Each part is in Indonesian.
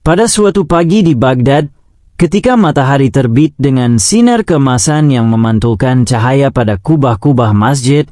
Pada suatu pagi di Baghdad, ketika matahari terbit dengan sinar keemasan yang memantulkan cahaya pada kubah-kubah masjid,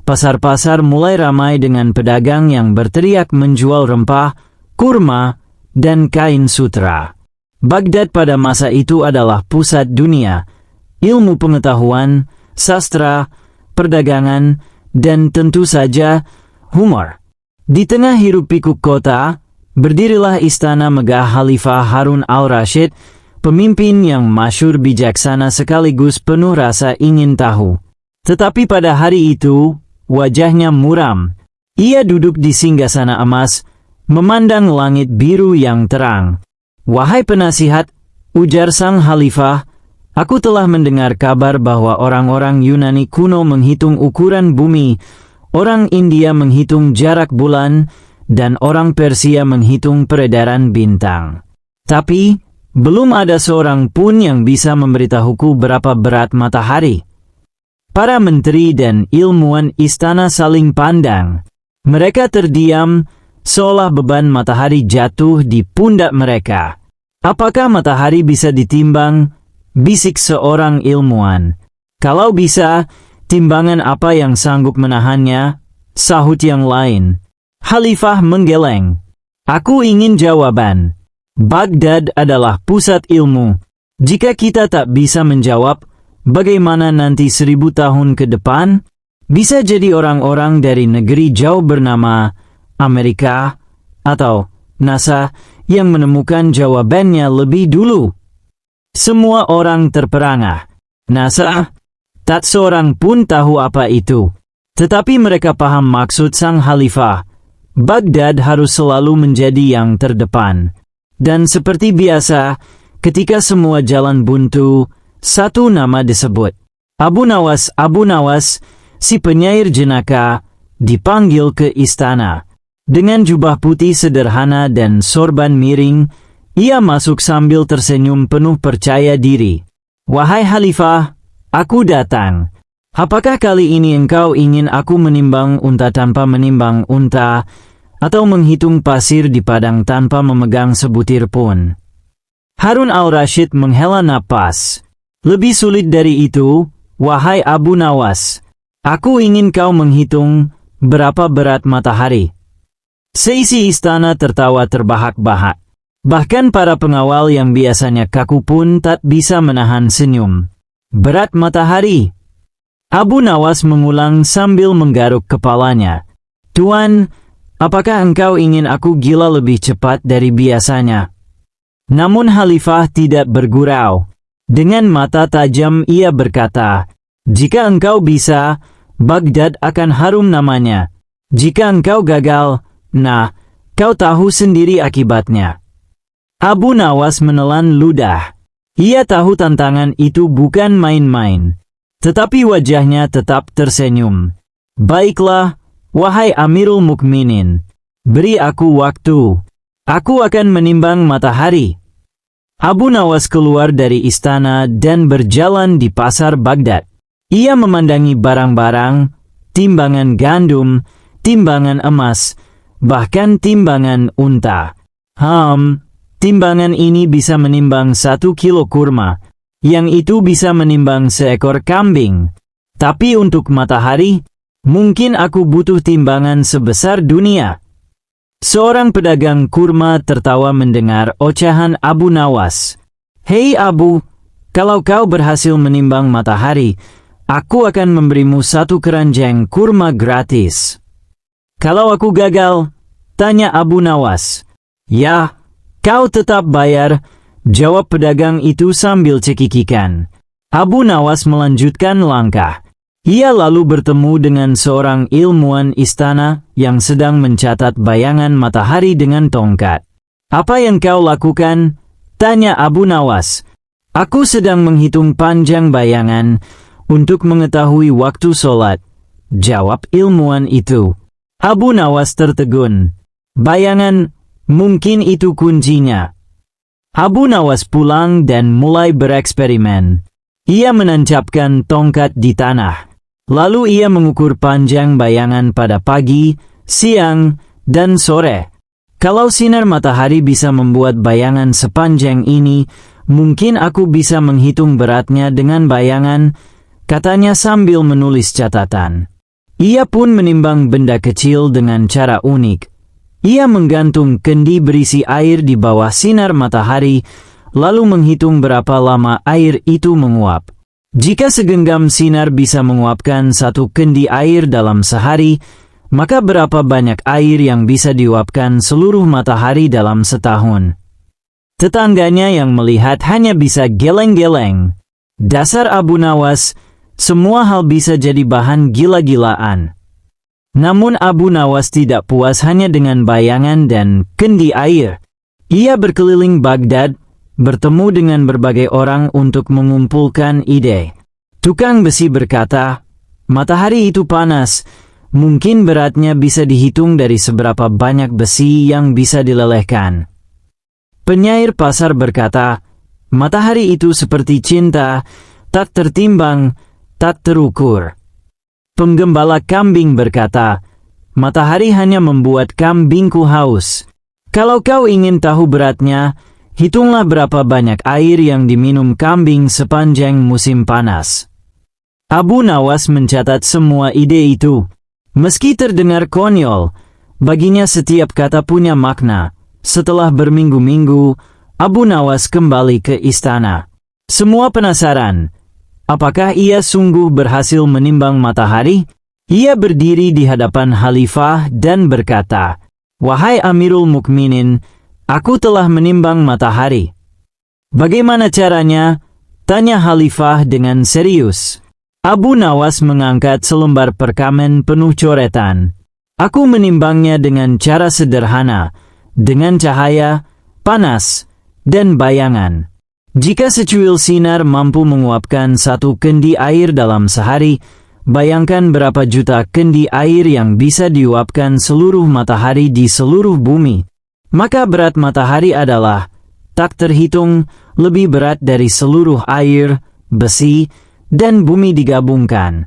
pasar-pasar mulai ramai dengan pedagang yang berteriak menjual rempah, kurma, dan kain sutra. Baghdad pada masa itu adalah pusat dunia, ilmu pengetahuan, sastra, perdagangan, dan tentu saja humor. Di tengah hiruk-pikuk kota, berdirilah istana megah Khalifah Harun al-Rashid, pemimpin yang masyhur bijaksana sekaligus penuh rasa ingin tahu. Tetapi pada hari itu, wajahnya muram. Ia duduk di singgasana emas, memandang langit biru yang terang. "Wahai penasihat," ujar sang Khalifah, "aku telah mendengar kabar bahwa orang-orang Yunani kuno menghitung ukuran bumi, orang India menghitung jarak bulan, dan orang Persia menghitung peredaran bintang. Tapi, belum ada seorang pun yang bisa memberitahuku berapa berat matahari." Para menteri dan ilmuwan istana saling pandang. Mereka terdiam, seolah beban matahari jatuh di pundak mereka. "Apakah matahari bisa ditimbang?" bisik seorang ilmuwan. "Kalau bisa, timbangan apa yang sanggup menahannya?" sahut yang lain. Khalifah menggeleng. "Aku ingin jawaban. Baghdad adalah pusat ilmu. Jika kita tak bisa menjawab, bagaimana nanti 1000 tahun ke depan? Bisa jadi orang-orang dari negeri jauh bernama Amerika atau NASA yang menemukan jawabannya lebih dulu." Semua orang terperangah. NASA? Tak seorang pun tahu apa itu. Tetapi mereka paham maksud sang Khalifah. Baghdad harus selalu menjadi yang terdepan. Dan seperti biasa, ketika semua jalan buntu, satu nama disebut. Abu Nawas, si penyair jenaka, dipanggil ke istana. Dengan jubah putih sederhana dan sorban miring, ia masuk sambil tersenyum penuh percaya diri. "Wahai Khalifah, aku datang. Apakah kali ini engkau ingin aku menimbang unta tanpa menimbang unta, atau menghitung pasir di padang tanpa memegang sebutir pun?" Harun al-Rashid menghela napas. "Lebih sulit dari itu, wahai Abu Nawas. Aku ingin kau menghitung berapa berat matahari." Seisi istana tertawa terbahak-bahak. Bahkan para pengawal yang biasanya kaku pun tak bisa menahan senyum. "Berat matahari?" Abu Nawas mengulang sambil menggaruk kepalanya. "Tuan, apakah engkau ingin aku gila lebih cepat dari biasanya?" Namun Khalifah tidak bergurau. Dengan mata tajam ia berkata, "Jika engkau bisa, Baghdad akan harum namanya. Jika engkau gagal, nah, kau tahu sendiri akibatnya." Abu Nawas menelan ludah. Ia tahu tantangan itu bukan main-main. Tetapi wajahnya tetap tersenyum. "Baiklah, wahai Amirul Mukminin, beri aku waktu. Aku akan menimbang matahari." Abu Nawas keluar dari istana dan berjalan di pasar Baghdad. Ia memandangi barang-barang, timbangan gandum, timbangan emas, bahkan timbangan unta. Timbangan ini bisa menimbang 1 kilo kurma, yang itu bisa menimbang seekor kambing. Tapi untuk matahari, mungkin aku butuh timbangan sebesar dunia. Seorang pedagang kurma tertawa mendengar ocehan Abu Nawas. "Hei Abu, kalau kau berhasil menimbang matahari, aku akan memberimu 1 keranjang kurma gratis." "Kalau aku gagal?" tanya Abu Nawas. "Ya, kau tetap bayar," jawab pedagang itu sambil cekikikan. Abu Nawas melanjutkan langkah. Ia lalu bertemu dengan seorang ilmuwan istana yang sedang mencatat bayangan matahari dengan tongkat. "Apa yang kau lakukan?" tanya Abu Nawas. "Aku sedang menghitung panjang bayangan untuk mengetahui waktu sholat," jawab ilmuwan itu. Abu Nawas tertegun. "Bayangan, mungkin itu kuncinya." Abu Nawas pulang dan mulai bereksperimen. Ia menancapkan tongkat di tanah. Lalu ia mengukur panjang bayangan pada pagi, siang, dan sore. Kalau sinar matahari bisa membuat bayangan sepanjang ini, mungkin aku bisa menghitung beratnya dengan bayangan, katanya sambil menulis catatan. Ia pun menimbang benda kecil dengan cara unik. Ia menggantung kendi berisi air di bawah sinar matahari, lalu menghitung berapa lama air itu menguap. Jika segenggam sinar bisa menguapkan satu kendi air dalam sehari, maka berapa banyak air yang bisa diuapkan seluruh matahari dalam setahun? Tetangganya yang melihat hanya bisa geleng-geleng. Dasar Abu Nawas, semua hal bisa jadi bahan gila-gilaan. Namun Abu Nawas tidak puas hanya dengan bayangan dan kendi air. Ia berkeliling Baghdad, bertemu dengan berbagai orang untuk mengumpulkan ide. Tukang besi berkata, matahari itu panas. Mungkin beratnya bisa dihitung dari seberapa banyak besi yang bisa dilelehkan. Penyair pasar berkata, matahari itu seperti cinta, tak tertimbang, tak terukur. Penggembala kambing berkata, matahari hanya membuat kambingku haus. Kalau kau ingin tahu beratnya, hitunglah berapa banyak air yang diminum kambing sepanjang musim panas. Abu Nawas mencatat semua ide itu. Meski terdengar konyol, baginya setiap kata punya makna. Setelah berminggu-minggu, Abu Nawas kembali ke istana. Semua penasaran, apakah ia sungguh berhasil menimbang matahari? Ia berdiri di hadapan Khalifah dan berkata, wahai Amirul Mukminin, aku telah menimbang matahari. Bagaimana caranya? Tanya Khalifah dengan serius. Abu Nawas mengangkat selembar perkamen penuh coretan. Aku menimbangnya dengan cara sederhana, dengan cahaya, panas, dan bayangan. Jika secuil sinar mampu menguapkan satu kendi air dalam sehari, bayangkan berapa juta kendi air yang bisa diuapkan seluruh matahari di seluruh bumi. Maka berat matahari adalah, tak terhitung, lebih berat dari seluruh air, besi, dan bumi digabungkan.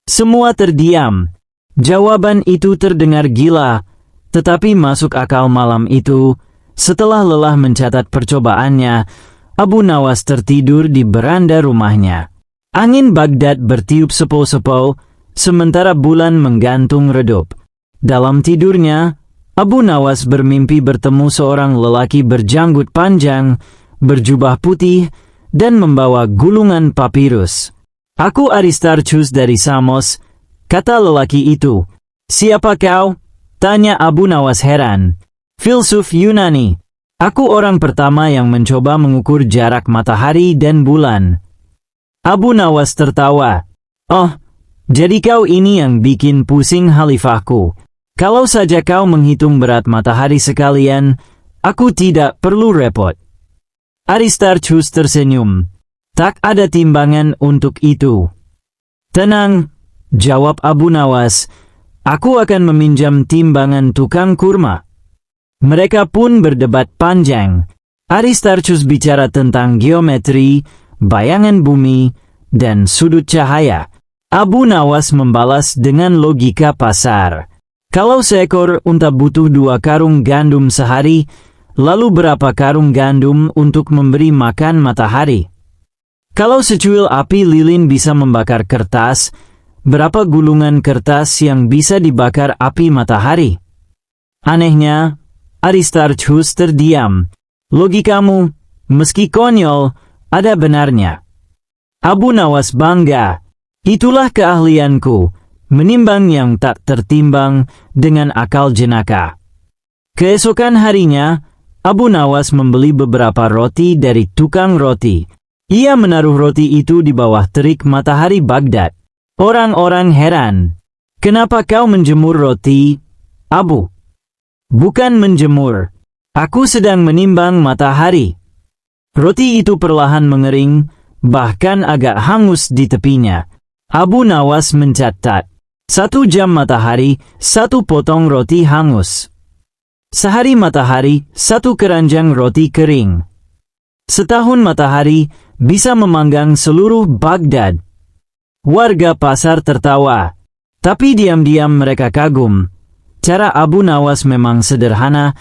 Semua terdiam. Jawaban itu terdengar gila, tetapi masuk akal malam itu. Setelah lelah mencatat percobaannya, Abu Nawas tertidur di beranda rumahnya. Angin Baghdad bertiup sepo-sepo, sementara bulan menggantung redup. Dalam tidurnya, Abu Nawas bermimpi bertemu seorang lelaki berjanggut panjang, berjubah putih, dan membawa gulungan papirus. Aku Aristarchus dari Samos, kata lelaki itu. Siapa kau? Tanya Abu Nawas heran. Filsuf Yunani. Aku orang pertama yang mencoba mengukur jarak matahari dan bulan. Abu Nawas tertawa. Oh, jadi kau ini yang bikin pusing khalifahku. Kalau saja kau menghitung berat matahari sekalian, aku tidak perlu repot. Aristarchus tersenyum. Tak ada timbangan untuk itu. Tenang, jawab Abu Nawas. Aku akan meminjam timbangan tukang kurma. Mereka pun berdebat panjang. Aristarchus bicara tentang geometri, bayangan bumi, dan sudut cahaya. Abu Nawas membalas dengan logika pasar. Kalau seekor unta butuh 2 karung gandum sehari, lalu berapa karung gandum untuk memberi makan matahari? Kalau secuil api lilin bisa membakar kertas, berapa gulungan kertas yang bisa dibakar api matahari? Anehnya, Aristarchus terdiam. Logikamu, meski konyol, ada benarnya. Abu Nawas bangga. Itulah keahlianku, menimbang yang tak tertimbang dengan akal jenaka. Keesokan harinya, Abu Nawas membeli beberapa roti dari tukang roti. Ia menaruh roti itu di bawah terik matahari Baghdad. Orang-orang heran. Kenapa kau menjemur roti, Abu? Bukan menjemur. Aku sedang menimbang matahari. Roti itu perlahan mengering, bahkan agak hangus di tepinya. Abu Nawas mencatat. 1 jam matahari, 1 potong roti hangus. Sehari matahari, 1 keranjang roti kering. Setahun matahari bisa memanggang seluruh Baghdad. Warga pasar tertawa, tapi diam-diam mereka kagum. Cara Abu Nawas memang sederhana,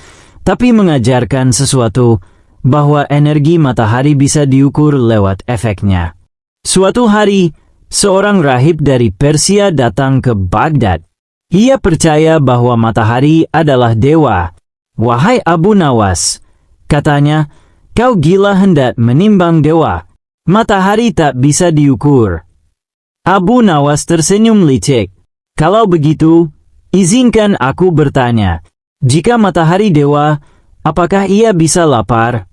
tapi mengajarkan sesuatu, bahwa energi matahari bisa diukur lewat efeknya. Suatu hari, seorang rahib dari Persia datang ke Baghdad. Ia percaya bahwa matahari adalah dewa. "Wahai Abu Nawas," katanya, "kau gila hendak menimbang dewa. Matahari tak bisa diukur." Abu Nawas tersenyum licik. "Kalau begitu, izinkan aku bertanya. Jika matahari dewa, apakah ia bisa lapar?"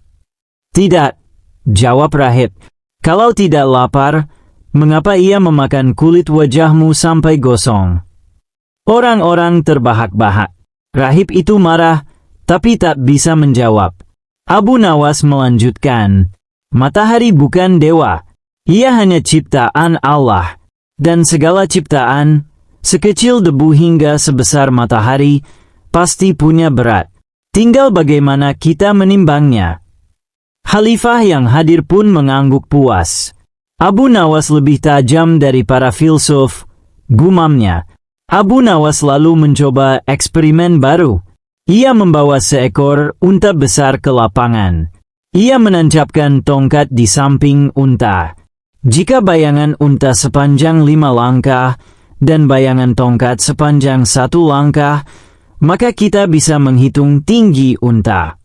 "Tidak," jawab rahib. "Kalau tidak lapar, mengapa ia memakan kulit wajahmu sampai gosong?" Orang-orang terbahak-bahak. Rahib itu marah, tapi tak bisa menjawab. Abu Nawas melanjutkan, "Matahari bukan dewa. Ia hanya ciptaan Allah. Dan segala ciptaan, sekecil debu hingga sebesar matahari, pasti punya berat. Tinggal bagaimana kita menimbangnya." Khalifah yang hadir pun mengangguk puas. Abu Nawas lebih tajam dari para filsuf, gumamnya. Abu Nawas lalu mencoba eksperimen baru. Ia membawa seekor unta besar ke lapangan. Ia menancapkan tongkat di samping unta. Jika bayangan unta sepanjang 5 langkah dan bayangan tongkat sepanjang 1 langkah, maka kita bisa menghitung tinggi unta.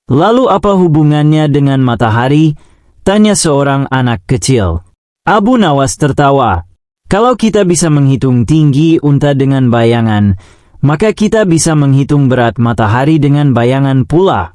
"Lalu apa hubungannya dengan matahari?" tanya seorang anak kecil. Abu Nawas tertawa. "Kalau kita bisa menghitung tinggi unta dengan bayangan, maka kita bisa menghitung berat matahari dengan bayangan pula."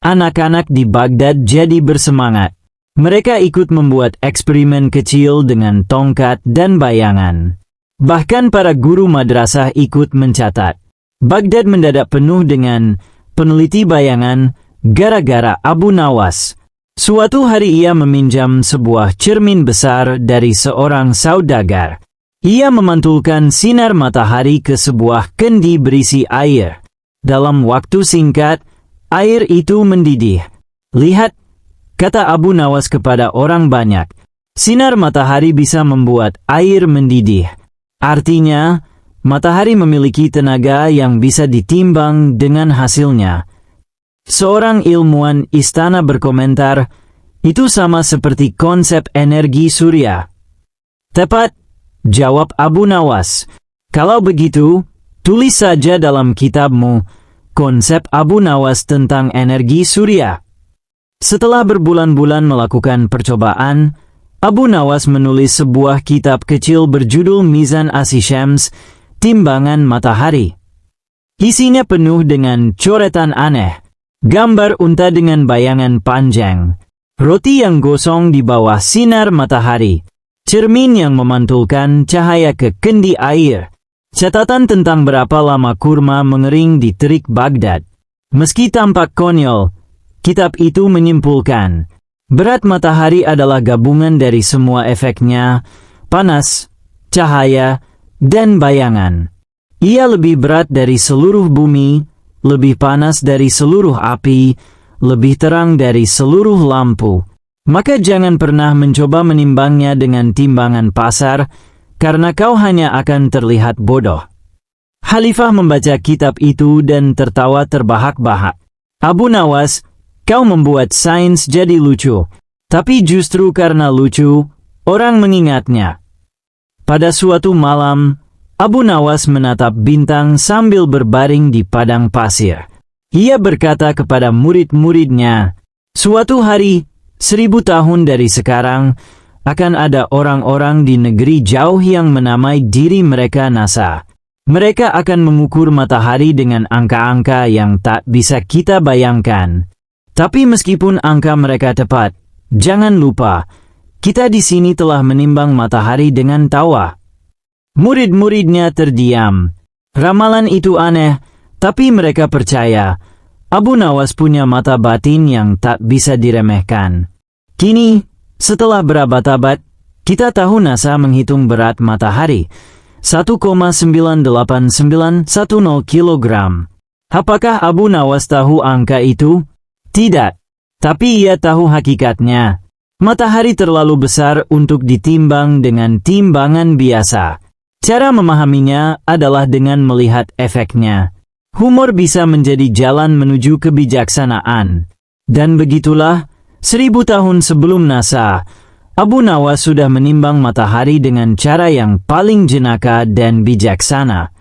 Anak-anak di Baghdad jadi bersemangat. Mereka ikut membuat eksperimen kecil dengan tongkat dan bayangan. Bahkan para guru madrasah ikut mencatat. Baghdad mendadak penuh dengan peneliti bayangan gara-gara Abu Nawas. Suatu hari ia meminjam sebuah cermin besar dari seorang saudagar. Ia memantulkan sinar matahari ke sebuah kendi berisi air. Dalam waktu singkat, air itu mendidih. "Lihat," kata Abu Nawas kepada orang banyak, "sinar matahari bisa membuat air mendidih. Artinya, matahari memiliki tenaga yang bisa ditimbang dengan hasilnya." Seorang ilmuwan istana berkomentar, "Itu sama seperti konsep energi surya." "Tepat," jawab Abu Nawas. "Kalau begitu, tulis saja dalam kitabmu konsep Abu Nawas tentang energi surya." Setelah berbulan-bulan melakukan percobaan, Abu Nawas menulis sebuah kitab kecil berjudul Mizan As-Syams, Timbangan Matahari. Isinya penuh dengan coretan aneh. Gambar unta dengan bayangan panjang, roti yang gosong di bawah sinar matahari, cermin yang memantulkan cahaya ke kendi air, catatan tentang berapa lama kurma mengering di terik Baghdad. Meski tampak konyol, kitab itu menyimpulkan, berat matahari adalah gabungan dari semua efeknya, panas, cahaya, dan bayangan. Ia lebih berat dari seluruh bumi, lebih panas dari seluruh api, lebih terang dari seluruh lampu. Maka jangan pernah mencoba menimbangnya dengan timbangan pasar, karena kau hanya akan terlihat bodoh. Khalifah membaca kitab itu dan tertawa terbahak-bahak. "Abu Nawas, kau membuat sains jadi lucu. Tapi justru karena lucu, orang mengingatnya." Pada suatu malam, Abu Nawas menatap bintang sambil berbaring di padang pasir. Ia berkata kepada murid-muridnya, "Suatu hari, 1000 tahun dari sekarang, akan ada orang-orang di negeri jauh yang menamai diri mereka NASA. Mereka akan mengukur matahari dengan angka-angka yang tak bisa kita bayangkan. Tapi meskipun angka mereka tepat, jangan lupa, kita di sini telah menimbang matahari dengan tawa." Murid-muridnya terdiam. Ramalan itu aneh, tapi mereka percaya. Abu Nawas punya mata batin yang tak bisa diremehkan. Kini, setelah berabad-abad, kita tahu NASA menghitung berat matahari, 1,98910 kg. Apakah Abu Nawas tahu angka itu? Tidak. Tapi ia tahu hakikatnya. Matahari terlalu besar untuk ditimbang dengan timbangan biasa. Cara memahaminya adalah dengan melihat efeknya. Humor bisa menjadi jalan menuju kebijaksanaan. Dan begitulah, 1000 tahun sebelum NASA, Abu Nawas sudah menimbang matahari dengan cara yang paling jenaka dan bijaksana.